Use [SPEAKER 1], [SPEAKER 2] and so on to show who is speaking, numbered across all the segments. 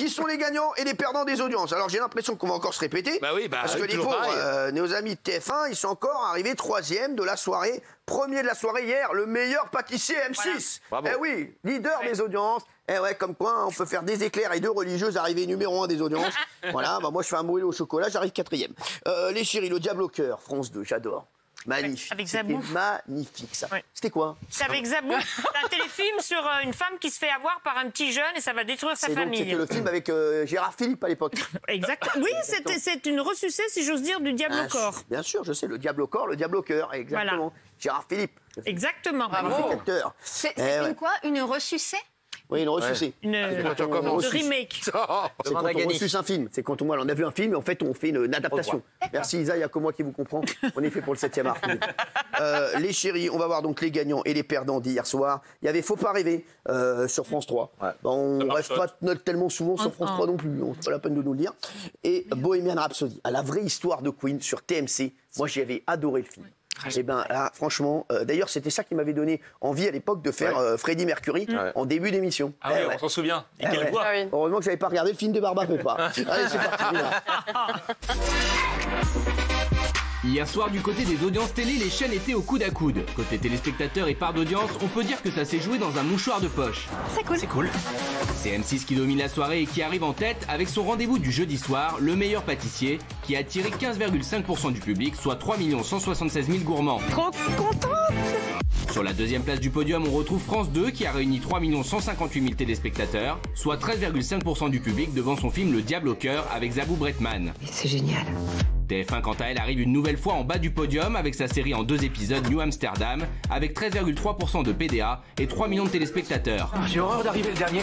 [SPEAKER 1] qui sont les gagnants et les perdants des audiences. Alors j'ai l'impression qu'on va encore se répéter.
[SPEAKER 2] Bah oui,
[SPEAKER 1] parce que les pauvres, nos amis de TF1, ils sont encore arrivés 3e de la soirée. Premier de la soirée hier, le meilleur pâtissier M6.
[SPEAKER 2] Voilà.
[SPEAKER 1] Eh oui, leader des audiences. Eh ouais, comme quoi, on peut faire des éclairs et 2 religieuses arriver numéro 1 des audiences. Voilà, bah moi je fais un moelleux au chocolat, j'arrive 4e. Les chéris, le diable au cœur, France 2, j'adore. Magnifique.
[SPEAKER 3] Avec Zabou.
[SPEAKER 1] C'était magnifique, ça.
[SPEAKER 3] Ouais.
[SPEAKER 1] C'était quoi?
[SPEAKER 3] C'est avec Zabou. C'est un téléfilm sur une femme qui se fait avoir par un petit jeune et ça va détruire sa famille.
[SPEAKER 1] C'était le film avec Gérard Philippe à l'époque.
[SPEAKER 3] Exact. Oui, c'est une ressucée, si j'ose dire, du diable au corps.
[SPEAKER 1] Bien sûr, je sais, le diable au corps, le diable au cœur, exactement.
[SPEAKER 3] Voilà.
[SPEAKER 1] Gérard Philippe.
[SPEAKER 3] Exactement.
[SPEAKER 1] Magnifique acteur.
[SPEAKER 4] C'est
[SPEAKER 1] ouais.
[SPEAKER 4] une quoi? Une ressucée?
[SPEAKER 1] Oui, une ressucée.
[SPEAKER 3] Une remake.
[SPEAKER 1] C'est quand on ressuce un film. C'est quand on a vu un film et en fait on fait une adaptation. Merci Isa, il n'y a que moi qui vous comprends. On est fait pour le 7e art. Les chéris, on va voir donc les gagnants et les perdants d'hier soir. Il y avait Faut pas rêver sur France 3. Ouais. Bon, on ne reste pas tellement souvent sur France 3 non plus. C'est pas la peine de nous le dire. Et Bohemian Rhapsody, à la vraie histoire de Queen sur TMC. Moi j'avais adoré le film. Et ben là, franchement, d'ailleurs, c'était ça qui m'avait donné envie à l'époque de faire Freddie Mercury en début d'émission.
[SPEAKER 2] Ah oui, on s'en souvient. Et quelle voix.
[SPEAKER 1] Heureusement que j'avais pas regardé le film de Barbara Popa. Allez, c'est parti.
[SPEAKER 5] Hier soir, du côté des audiences télé, les chaînes étaient au coude à coude. Côté téléspectateurs et part d'audience, on peut dire que ça s'est joué dans un mouchoir de poche.
[SPEAKER 4] C'est cool.
[SPEAKER 5] C'est cool. C'est M6 qui domine la soirée et qui arrive en tête avec son rendez-vous du jeudi soir, Le meilleur pâtissier, qui a attiré 15,5% du public, soit 3 176 000 gourmands.
[SPEAKER 4] Trop contente.
[SPEAKER 5] Sur la deuxième place du podium, on retrouve France 2 qui a réuni 3 158 000 téléspectateurs, soit 13,5% du public devant son film Le Diable au cœur avec Zabou Bretman.
[SPEAKER 4] C'est génial.
[SPEAKER 5] TF1 quant à elle arrive une nouvelle fois en bas du podium avec sa série en 2 épisodes New Amsterdam avec 13,3% de PDA et 3 millions de téléspectateurs.
[SPEAKER 2] J'ai horreur d'arriver le dernier.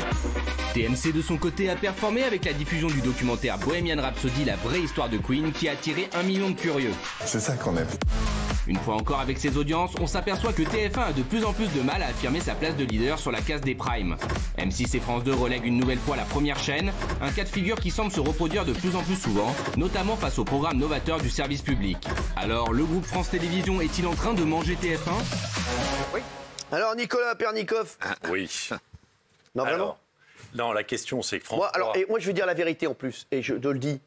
[SPEAKER 5] TMC de son côté a performé avec la diffusion du documentaire Bohemian Rhapsody, la vraie histoire de Queen qui a attiré 1 million de curieux.
[SPEAKER 6] C'est ça qu'on aime.
[SPEAKER 5] Une fois encore avec ses audiences, on s'aperçoit que TF1 a de plus en plus de mal à affirmer sa place de leader sur la case des primes. M6 et France 2 relèguent une nouvelle fois la première chaîne, un cas de figure qui semble se reproduire de plus en plus souvent, notamment face au programme novateur du service public. Alors, le groupe France Télévisions est-il en train de manger TF1 ?
[SPEAKER 1] Oui. Alors, Nicolas Pernikov.
[SPEAKER 7] Oui.
[SPEAKER 1] Non, vraiment.
[SPEAKER 7] Alors, non, la question, c'est que France 3...
[SPEAKER 1] moi, je veux dire la vérité en plus, et je te le dis.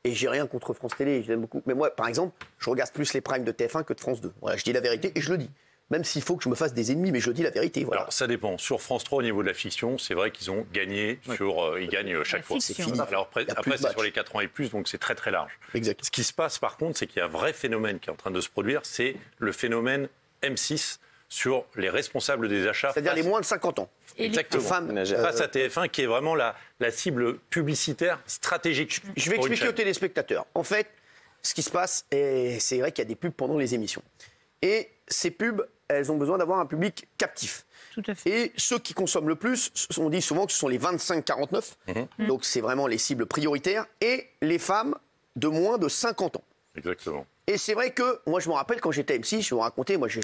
[SPEAKER 1] Et j'ai rien contre France Télé, je l'aime beaucoup. Mais moi, par exemple, je regarde plus les primes de TF1 que de France 2. Voilà, je dis la vérité et je le dis. Même s'il faut que je me fasse des ennemis, mais je dis la vérité. Voilà.
[SPEAKER 7] Alors, ça dépend. Sur France 3, au niveau de la fiction, c'est vrai qu'ils ont gagné sur... ils gagnent chaque fois.
[SPEAKER 1] C'est fini.
[SPEAKER 7] Alors après, c'est sur les 4 ans et plus, donc c'est très très large.
[SPEAKER 1] Exact.
[SPEAKER 7] Ce qui se passe, par contre, c'est qu'il y a un vrai phénomène qui est en train de se produire, c'est le phénomène M6 sur les responsables des achats.
[SPEAKER 1] C'est-à-dire les moins de 50 ans.
[SPEAKER 7] Exactement. Face à TF1, qui est vraiment la cible publicitaire stratégique.
[SPEAKER 1] Je vais expliquer aux téléspectateurs. En fait, ce qui se passe, et c'est vrai qu'il y a des pubs pendant les émissions. Et ces pubs, elles ont besoin d'avoir un public captif.
[SPEAKER 3] Tout à fait.
[SPEAKER 1] Et ceux qui consomment le plus, on dit souvent que ce sont les 25-49. Donc c'est vraiment les cibles prioritaires. Et les femmes de moins de 50 ans.
[SPEAKER 7] Exactement.
[SPEAKER 1] Et c'est vrai que, moi je me rappelle quand j'étais M6, je vais vous raconter, moi j'ai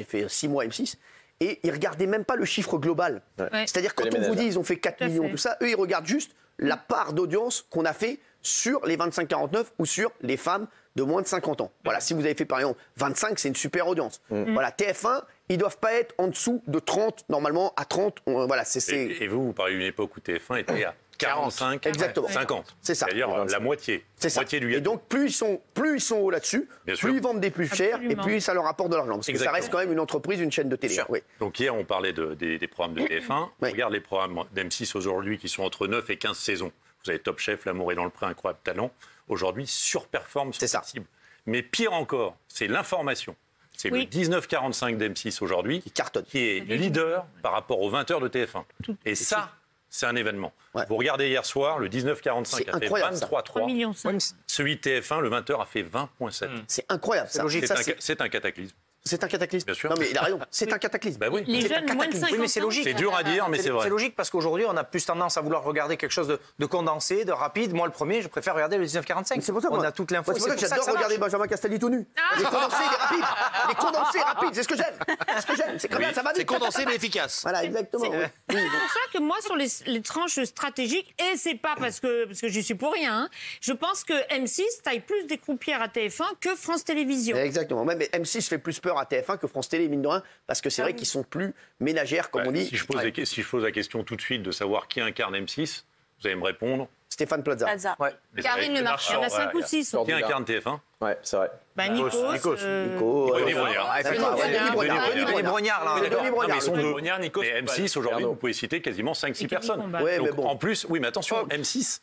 [SPEAKER 1] fait 6 mois M6, et ils regardaient même pas le chiffre global. Ouais. C'est-à-dire quand on vous dit ils ont fait 4 millions, tout ça, eux ils regardent juste la part d'audience qu'on a fait sur les 25-49 ou sur les femmes de moins de 50 ans. Voilà, si vous avez fait par exemple 25, c'est une super audience. Voilà, TF1, ils doivent pas être en dessous de 30, normalement à 30, voilà, c'est...
[SPEAKER 7] Et vous parlez d'une époque où TF1 était à 45,
[SPEAKER 1] exactement.
[SPEAKER 7] 50.
[SPEAKER 1] C'est ça.
[SPEAKER 7] C'est-à-dire la moitié.
[SPEAKER 1] C'est ça.
[SPEAKER 7] Moitié du gâteau.
[SPEAKER 1] Et donc, plus ils sont hauts là-dessus, plus ils vendent des plus chers,
[SPEAKER 3] Absolument.
[SPEAKER 1] et plus ça leur rapporte de l'argent. Parce que ça reste quand même une entreprise, une chaîne de télé. Oui.
[SPEAKER 7] Donc hier, on parlait des programmes de TF1.
[SPEAKER 1] Oui.
[SPEAKER 7] Regarde les programmes d'M6 aujourd'hui qui sont entre 9 et 15 saisons. Vous avez Top Chef, L'amour est dans le pré, Incroyable talent. Aujourd'hui, surperforme sur cette cible. Mais pire encore, c'est l'information. C'est le 19-45 d'M6 aujourd'hui
[SPEAKER 1] qui cartonne,
[SPEAKER 7] qui est leader par rapport aux 20h de TF1. Et ça, c'est un événement. Ouais. Vous regardez hier soir, le 19-45 a fait 23,3. Celui de TF1, le 20h, a fait 20,7.
[SPEAKER 1] C'est incroyable.
[SPEAKER 7] C'est logique. C'est un cataclysme.
[SPEAKER 1] C'est un cataclysme.
[SPEAKER 7] Bien sûr.
[SPEAKER 1] Non, mais il a raison. C'est un cataclysme.
[SPEAKER 7] Bah oui.
[SPEAKER 3] Les jeunes moins de 50 ans.
[SPEAKER 2] Oui, mais c'est logique.
[SPEAKER 7] C'est dur à dire, mais c'est vrai.
[SPEAKER 2] C'est logique parce qu'aujourd'hui, on a plus tendance à vouloir regarder quelque chose de condensé, de rapide. Moi, le premier, je préfère regarder le 1945.
[SPEAKER 1] C'est pour ça,
[SPEAKER 2] on a toute l'info.
[SPEAKER 1] C'est pour ça que j'adore regarder Benjamin Castaldi tout nu. Les condensés, les rapides. Les condensés rapides, c'est ce que j'aime. C'est ce que j'aime. C'est comme ça va vite.
[SPEAKER 2] C'est condensé mais efficace.
[SPEAKER 1] Voilà, exactement.
[SPEAKER 3] C'est pour ça que moi, sur les tranches stratégiques, et c'est pas parce que j'y suis pour rien, hein, je pense que M6 taille plus des croupières à TF1 que France Télévisions.
[SPEAKER 1] Exactement. Même M6 fait plus peur à TF1 que France Télé, mine de rien, parce que c'est vrai qu'ils sont plus ménagères, comme on dit.
[SPEAKER 7] Si je pose la question tout de suite de savoir qui incarne M6, Vous allez me répondre.
[SPEAKER 1] Stéphane Plaza.
[SPEAKER 7] Ouais.
[SPEAKER 4] Karine Le Marchand.
[SPEAKER 3] Il y en a 5 ou 6.
[SPEAKER 7] Qui incarne TF1?
[SPEAKER 6] Ouais, c'est vrai.
[SPEAKER 3] Bah, Nikos.
[SPEAKER 1] Nico.
[SPEAKER 7] Denis Brognard.
[SPEAKER 2] Denis Brognard, là.
[SPEAKER 1] Denis Brognard.
[SPEAKER 7] Ils sont deux.
[SPEAKER 8] Brognard, Nikos,
[SPEAKER 7] Mais M6, aujourd'hui, vous pouvez citer quasiment 5-6 personnes.
[SPEAKER 1] Ouais, mais
[SPEAKER 7] Donc,
[SPEAKER 1] bon.
[SPEAKER 7] en plus, oui, mais attention, M6,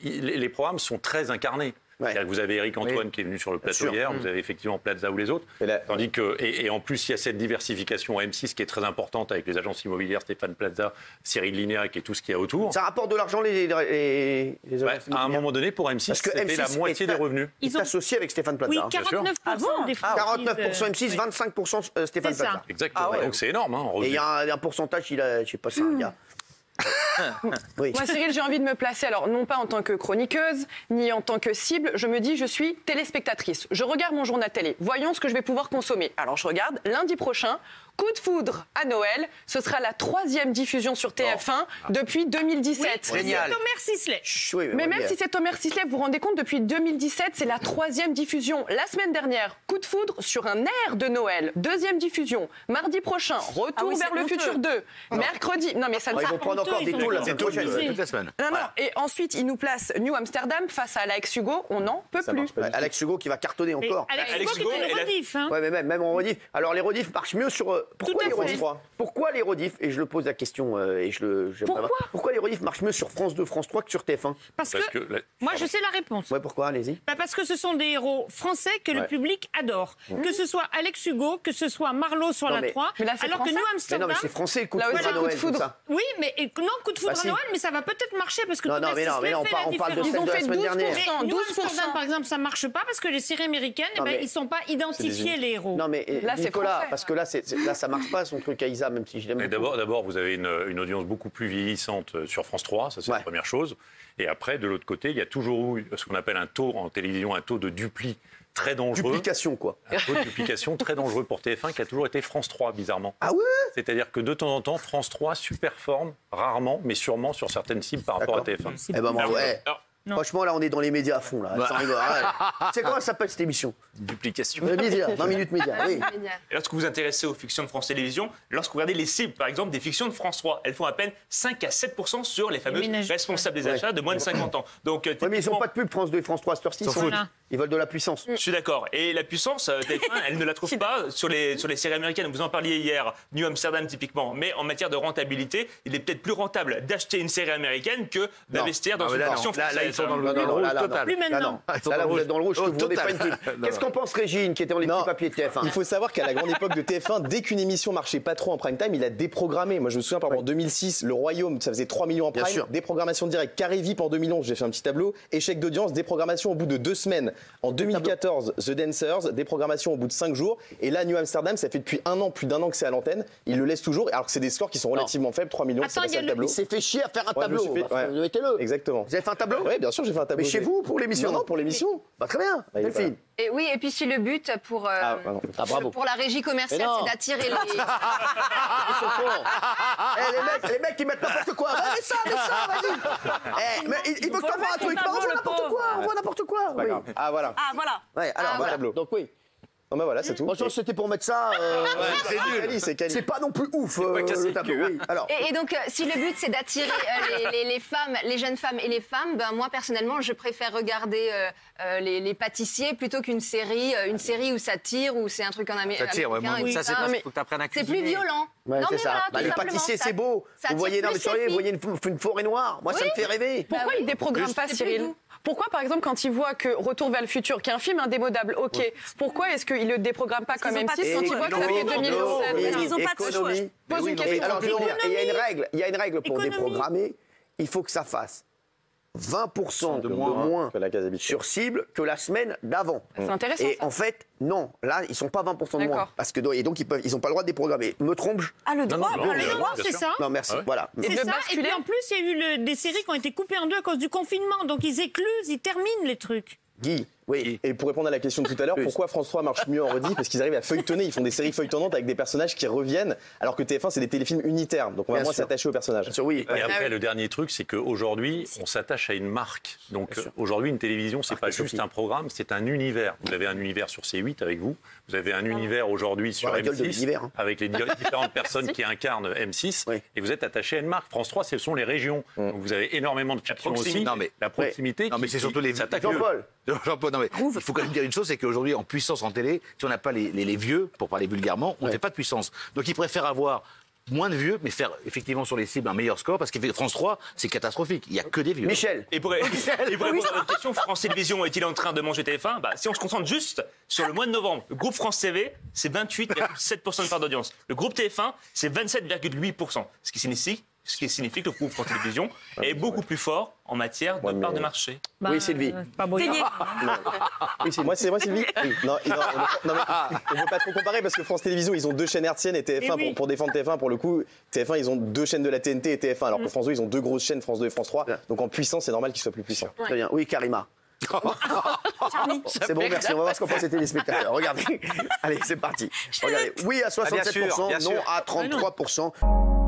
[SPEAKER 7] les programmes sont très incarnés.
[SPEAKER 1] Ouais.
[SPEAKER 7] C'est-à-dire que vous avez Eric Antoine qui est venu sur le plateau
[SPEAKER 1] sûr.
[SPEAKER 7] hier, vous avez effectivement Plaza ou les autres. Tandis que, et en plus, il y a cette diversification à M6 qui est très importante avec les agences immobilières, Stéphane Plaza, Cyril Lignac et tout ce qu'il y a autour.
[SPEAKER 1] Ça rapporte de l'argent les
[SPEAKER 7] À un moment donné, pour M6,
[SPEAKER 1] Parce que
[SPEAKER 7] c'était la
[SPEAKER 1] M6
[SPEAKER 7] moitié des revenus.
[SPEAKER 1] Ils sont associés avec Stéphane Plaza.
[SPEAKER 3] Oui,
[SPEAKER 1] hein.
[SPEAKER 3] 49% des Français.
[SPEAKER 1] 49% M6, 25% Stéphane
[SPEAKER 3] C'est ça.
[SPEAKER 1] Plaza.
[SPEAKER 7] Exactement. Donc c'est énorme. Hein, en
[SPEAKER 1] Et il y
[SPEAKER 7] revenus.
[SPEAKER 1] a un pourcentage, il a, je sais pas ça, il y a. Oui.
[SPEAKER 9] Moi, Cyril, j'ai envie de me placer, alors non pas en tant que chroniqueuse, ni en tant que cible, je me dis, je suis téléspectatrice. Je regarde mon journal télé, voyons ce que je vais pouvoir consommer. Alors je regarde, lundi prochain, Coup de foudre à Noël, ce sera la 3e diffusion sur TF1 depuis 2017.
[SPEAKER 2] Génial.
[SPEAKER 3] Thomas Sisley.
[SPEAKER 1] Oui,
[SPEAKER 9] Mais même si c'est Thomas Sisley, vous vous rendez compte, depuis 2017, c'est la 3e diffusion. La semaine dernière, Coup de foudre sur un air de Noël, 2e diffusion. Mardi prochain, Retour vers le futur 2. Mercredi, non mais ça ne
[SPEAKER 1] Ils vont prendre encore des taux la semaine prochaine.
[SPEAKER 8] toute la semaine.
[SPEAKER 9] Non, non. Et ensuite, il nous place New Amsterdam face à Alex Hugo. On n'en peut plus.
[SPEAKER 1] Ouais, Alex Hugo qui va cartonner encore.
[SPEAKER 3] Alex Hugo qui fait une rediff. Hein.
[SPEAKER 1] Ouais, mais même en rediff. Alors les rediffs marchent mieux sur. Pourquoi les rediffs ? Pourquoi les rediffs ? Et je le pose la question et pourquoi les rediffs marchent mieux sur France 2, France 3 que sur TF1 ?
[SPEAKER 3] Parce que moi je sais la réponse.
[SPEAKER 1] Ouais, pourquoi ? Allez-y.
[SPEAKER 3] Bah parce que ce sont des héros français que le public adore. Que ce soit Alex Hugo, que ce soit Marlowe sur la 3,
[SPEAKER 9] mais là, c'est
[SPEAKER 3] alors que
[SPEAKER 9] français.
[SPEAKER 3] New
[SPEAKER 1] Mais non,
[SPEAKER 3] Amsterdam.
[SPEAKER 1] mais c'est français, coup de
[SPEAKER 9] Là
[SPEAKER 1] foudre
[SPEAKER 9] aussi,
[SPEAKER 1] à
[SPEAKER 9] coup de
[SPEAKER 1] Noël, tout
[SPEAKER 9] foudre.
[SPEAKER 1] ça.
[SPEAKER 3] Oui, mais non, coup de foudre
[SPEAKER 1] Bah, si.
[SPEAKER 3] à Noël, mais ça va peut-être marcher parce que
[SPEAKER 1] Non,
[SPEAKER 3] Thomas
[SPEAKER 1] non, mais non,
[SPEAKER 3] Sisley
[SPEAKER 1] mais on
[SPEAKER 3] fait
[SPEAKER 1] parle
[SPEAKER 3] la
[SPEAKER 1] de
[SPEAKER 3] différence.
[SPEAKER 1] celle de la semaine dernière.
[SPEAKER 3] Mais New
[SPEAKER 9] 12%.
[SPEAKER 3] Amsterdam, par exemple, ça marche pas parce que les séries américaines,
[SPEAKER 1] Non, mais-
[SPEAKER 3] ils sont pas identifiés les héros.
[SPEAKER 1] Non, mais
[SPEAKER 9] Là, c'est
[SPEAKER 1] Nicolas,
[SPEAKER 9] français.
[SPEAKER 1] parce que là, là, ça marche pas son truc à Isa, même si je l'aime.
[SPEAKER 7] Mais
[SPEAKER 1] beaucoup.
[SPEAKER 7] d'abord, vous avez une audience beaucoup plus vieillissante sur France 3, ça c'est la première chose. Et après, de l'autre côté, il y a toujours eu ce qu'on appelle un taux en télévision, un taux de dupli très dangereux.
[SPEAKER 1] Duplication, quoi.
[SPEAKER 7] Un taux de duplication très dangereux pour TF1 qui a toujours été France 3, bizarrement.
[SPEAKER 1] Ah ouais ?
[SPEAKER 7] C'est-à-dire que de temps en temps, France 3 superforme, rarement, mais sûrement sur certaines cibles par rapport à TF1.
[SPEAKER 1] Eh ben, bon, ouais.
[SPEAKER 8] Alors,
[SPEAKER 1] Franchement, là, on est dans les médias à fond, là. Sans rigoler. C'est comment ça s'appelle cette émission ?
[SPEAKER 8] duplication.
[SPEAKER 1] Les médias, 20 minutes médias, oui.
[SPEAKER 8] Et lorsque vous vous intéressez aux fictions de France Télévisions, lorsque vous regardez les cibles, par exemple, des fictions de France 3, elles font à peine 5 à 7% sur les fameux
[SPEAKER 3] ménages.
[SPEAKER 8] responsables des achats de moins de 50 ans. Donc,
[SPEAKER 1] Ouais, mais ils n'ont pas de pub France 2 et France 3 à cette heure-ci. Ils s'en foutent.
[SPEAKER 3] Voilà.
[SPEAKER 1] Ils veulent de la puissance.
[SPEAKER 8] Je suis d'accord. Et la puissance, TF1, elle ne la trouve pas sur les séries américaines. Vous en parliez hier, New Amsterdam typiquement. Mais en matière de rentabilité, il est peut-être plus rentable d'acheter une série américaine que d'investir dans une fiction française.
[SPEAKER 7] Là, ils sont dans le
[SPEAKER 1] Non,
[SPEAKER 7] rouge
[SPEAKER 1] là,
[SPEAKER 7] total.
[SPEAKER 3] Plus
[SPEAKER 1] Là,
[SPEAKER 3] maintenant.
[SPEAKER 1] non. Là, vous êtes dans le rouge, je vous demande pas une pub. Qu'est-ce qu'en pense Régine, qui était dans les petits papiers de TF1
[SPEAKER 6] Il faut savoir qu'à la grande époque de TF1, dès qu'une émission marchait pas trop en prime time, il a déprogrammé. Moi, je me souviens, par exemple, en 2006, Le Royaume, ça faisait 3 millions en
[SPEAKER 1] Bien
[SPEAKER 6] prime.
[SPEAKER 1] sûr.
[SPEAKER 6] Déprogrammation directe. Carré VIP en 2011, j'ai fait un petit tableau. Échec d'audience, déprogrammation au bout de 2 semaines. En 2014, The Dancers, déprogrammation au bout de 5 jours. Et là, New Amsterdam, ça fait depuis plus d'un an que c'est à l'antenne. Il le laisse toujours, alors que c'est des scores qui sont relativement faibles, 3 millions, c'est
[SPEAKER 3] Attends,
[SPEAKER 6] pas
[SPEAKER 3] il y
[SPEAKER 6] ça
[SPEAKER 3] a
[SPEAKER 6] le
[SPEAKER 3] le-
[SPEAKER 6] tableau.
[SPEAKER 1] Il s'est fait chier à faire un
[SPEAKER 6] Ouais, je me
[SPEAKER 1] tableau.
[SPEAKER 6] suis fait- ouais.
[SPEAKER 1] Mettez-le.
[SPEAKER 6] Exactement.
[SPEAKER 1] Vous avez fait un tableau
[SPEAKER 6] Oui, bien sûr, j'ai fait un tableau.
[SPEAKER 1] Mais chez vous, pour l'émission
[SPEAKER 6] Non, non, pour l'émission.
[SPEAKER 1] Bah, très bien.
[SPEAKER 6] il est pas
[SPEAKER 1] Delphine.
[SPEAKER 4] Et oui, et puis si le but pour,
[SPEAKER 6] pardon.
[SPEAKER 1] Ah, bravo.
[SPEAKER 4] pour la régie commerciale,
[SPEAKER 1] Mais non.
[SPEAKER 4] c'est d'attirer les...
[SPEAKER 1] Ils sont cons. Les mecs, ils mettent n'importe quoi. Ouais, mais ça, vas-y. Mais il faut que t'envoies un truc. Bah, on voit n'importe quoi. On voit n'importe quoi.
[SPEAKER 6] Pas
[SPEAKER 1] Oui.
[SPEAKER 6] grave. Ah, voilà.
[SPEAKER 9] Ah, voilà.
[SPEAKER 1] Ouais, alors, voilà.
[SPEAKER 6] tableau.
[SPEAKER 1] Donc, oui.
[SPEAKER 6] Non, bah voilà, c'est tout.
[SPEAKER 1] Franchement, c'était pour mettre ça.
[SPEAKER 6] C'est nul. C'est quali.
[SPEAKER 1] C'est pas non plus ouf, le tableau. Oui. Alors,
[SPEAKER 4] Et donc, si le but c'est d'attirer les femmes, les jeunes femmes et les femmes, ben moi personnellement, je préfère regarder les pâtissiers plutôt qu'une série, où ça tire, où c'est un truc en américain.
[SPEAKER 2] Ça tire, ouais, moi, ça c'est parce qu'il faut que tu apprennes à
[SPEAKER 4] C'est
[SPEAKER 2] cuisiner.
[SPEAKER 4] plus violent.
[SPEAKER 1] ouais,
[SPEAKER 4] non
[SPEAKER 1] c'est
[SPEAKER 4] mais
[SPEAKER 1] ça.
[SPEAKER 4] voilà,
[SPEAKER 1] Bah,
[SPEAKER 4] tout
[SPEAKER 1] le
[SPEAKER 4] simplement,
[SPEAKER 1] pâtissier,
[SPEAKER 4] ça-
[SPEAKER 1] c'est beau.
[SPEAKER 4] ça
[SPEAKER 1] Vous
[SPEAKER 4] attire
[SPEAKER 1] voyez, non, mais
[SPEAKER 4] plus
[SPEAKER 1] sérieux,
[SPEAKER 4] les
[SPEAKER 1] vous voyez une forêt noire. Moi, ça me fait rêver.
[SPEAKER 9] Pourquoi
[SPEAKER 4] Bah oui.
[SPEAKER 9] il déprogramme pas,
[SPEAKER 4] C'est
[SPEAKER 9] Cyril
[SPEAKER 4] plus doux.
[SPEAKER 9] Pourquoi, par exemple, quand il voit que Retour vers le futur, qui est un film indémodable, ok, pourquoi est-ce qu'il le déprogramme pas comme
[SPEAKER 4] qu'ils ont pas
[SPEAKER 9] M6 quand il voit que ça fait 2007
[SPEAKER 4] Parce qu'ils ont pas de choix.
[SPEAKER 9] Pose une question.
[SPEAKER 1] Alors, je vais vous dire, il y a une règle pour
[SPEAKER 3] Économie.
[SPEAKER 1] déprogrammer. Il faut que ça fasse 20% de moins
[SPEAKER 6] que la case habituelle.
[SPEAKER 1] sur cible que la semaine d'avant.
[SPEAKER 9] C'est intéressant,
[SPEAKER 1] Et
[SPEAKER 9] ça.
[SPEAKER 1] en fait, non, là, ils sont pas 20% de moins.
[SPEAKER 9] D'accord.
[SPEAKER 1] Parce que, et donc, ils n'ont pas le droit de déprogrammer. Me trompe-je ?
[SPEAKER 4] Ah le droit,
[SPEAKER 7] non,
[SPEAKER 4] bah, le
[SPEAKER 7] bien
[SPEAKER 4] droit.
[SPEAKER 7] sûr.
[SPEAKER 3] C'est ça.
[SPEAKER 1] Non, merci. Voilà.
[SPEAKER 9] Et
[SPEAKER 3] C'est
[SPEAKER 9] de
[SPEAKER 3] ça. Et
[SPEAKER 9] basculer.
[SPEAKER 3] puis en plus, il y a eu des séries qui ont été coupées en deux à cause du confinement. Donc ils éclusent, ils terminent les trucs.
[SPEAKER 1] Guy, Oui.
[SPEAKER 6] Et pour répondre à la question de tout à l'heure, pourquoi France 3 marche mieux en rediff? Parce qu'ils arrivent à feuilletonner, ils font des séries feuilletonnantes avec des personnages qui reviennent, alors que TF1 c'est des téléfilms unitaires, donc on va moins s'attacher aux personnages.
[SPEAKER 1] Oui.
[SPEAKER 7] Et après, le dernier truc, c'est qu'aujourd'hui, on s'attache à une marque. Donc aujourd'hui, une télévision, c'est pas juste un programme, c'est un univers. Vous avez un univers sur C8 avec vous, vous avez un univers aujourd'hui sur M6 avec les différentes personnes qui incarnent M6, et vous êtes attaché à une marque. France 3, ce sont les régions. Donc vous avez énormément de fiction aussi.
[SPEAKER 10] Non, mais
[SPEAKER 7] la proximité.
[SPEAKER 10] Non, mais c'est surtout les
[SPEAKER 1] Jean-Paul.
[SPEAKER 10] Jean-Paul, non mais il faut quand même dire une chose, c'est qu'aujourd'hui en puissance en télé, si on n'a pas les vieux, pour parler vulgairement, on ne fait pas de puissance. Donc ils préfèrent avoir moins de vieux, mais faire effectivement sur les cibles un meilleur score, parce que France 3, c'est catastrophique. Il n'y a que des vieux.
[SPEAKER 1] Michel.
[SPEAKER 8] Et pour répondre à votre question, France Télévisions est-il en train de manger TF1 ? Si on se concentre juste sur le mois de novembre, le groupe France TV, c'est 28,7% de part d'audience. Le groupe TF1, c'est 27,8%. Ce qui signifie que le groupe France Télévisions est beaucoup plus fort en matière de part de marché.
[SPEAKER 1] Oui, Sylvie.
[SPEAKER 3] Pas brillant.
[SPEAKER 6] Oui, c'est moi Sylvie. Oui. Non, mais on ne veut pas trop comparer parce que France Télévisions, ils ont 2 chaînes hertziennes et TF1 pour défendre TF1 pour le coup. TF1, ils ont 2 chaînes de la TNT et TF1, alors que France 2, ils ont 2 grosses chaînes, France 2 et France 3. Donc en puissance, c'est normal qu'ils soient plus puissants.
[SPEAKER 1] Très bien. Oui, Karima. C'est bon, merci. On va voir ce qu'en pensent les téléspectateurs. Regardez. Allez, c'est parti. Regardez. Oui à 67%, non à 33%.